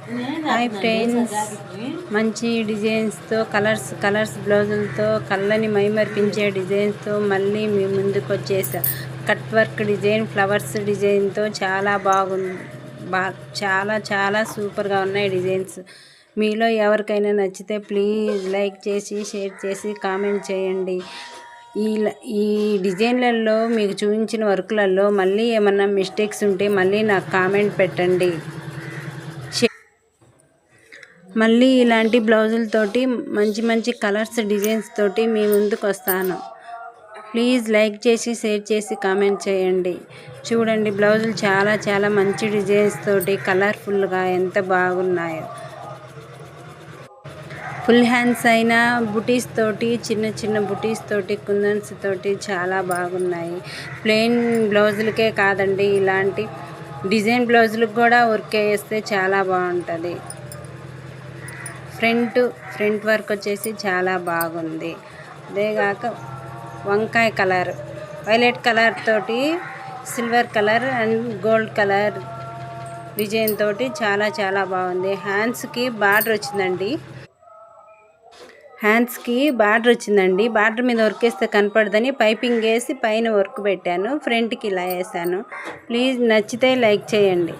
Hi friends, మంచి డిజైన్స్తో colours బ్లౌజులతో కళ్ళని మైమరిపించే డిజైన్స్తో మళ్ళీ మీ ముందుకు వచ్చేసా. కట్ వర్క్ డిజైన్, ఫ్లవర్స్ డిజైన్తో చాలా బాగుంది. చాలా సూపర్గా ఉన్నాయి డిజైన్స్. మీలో ఎవరికైనా నచ్చితే ప్లీజ్ లైక్ చేసి, షేర్ చేసి, కామెంట్ చేయండి. ఈ డిజైన్లలో మీకు చూపించిన వర్కులలో మళ్ళీ ఏమన్నా మిస్టేక్స్ ఉంటే మళ్ళీ నాకు కామెంట్ పెట్టండి. మళ్ళీ ఇలాంటి బ్లౌజులతోటి మంచి కలర్స్ డిజైన్స్ తోటి మీ ముందుకు వస్తాను. ప్లీజ్ లైక్ చేసి, షేర్ చేసి, కామెంట్ చేయండి. చూడండి, బ్లౌజులు చాలా మంచి డిజైన్స్ తోటి కలర్ఫుల్గా ఎంత బాగున్నాయో. ఫుల్ హ్యాండ్స్ అయినా బుటీస్ తోటి, చిన్న బుటీస్ తోటి, కుందన్స్ తోటి చాలా బాగున్నాయి. ప్లెయిన్ బ్లౌజులకే కాదండి, ఇలాంటి డిజైన్ బ్లౌజులకు కూడా వర్క్ వేస్తే చాలా బాగుంటుంది. ఫ్రంట్ వర్క్ వచ్చేసి చాలా బాగుంది. అదేగాక వంకాయ కలర్, వైలెట్ కలర్ తోటి silver colour and gold colour design తోటి చాలా బాగుంది. హ్యాండ్స్కి బార్డర్ వచ్చిందండి. బార్డర్ మీద వర్క్ వేస్తే కనపడదని పైపింగ్ వేసి పైన వర్క్ పెట్టాను. ఫ్రంట్కి ఇలా వేసాను. ప్లీజ్ నచ్చితే లైక్ చేయండి.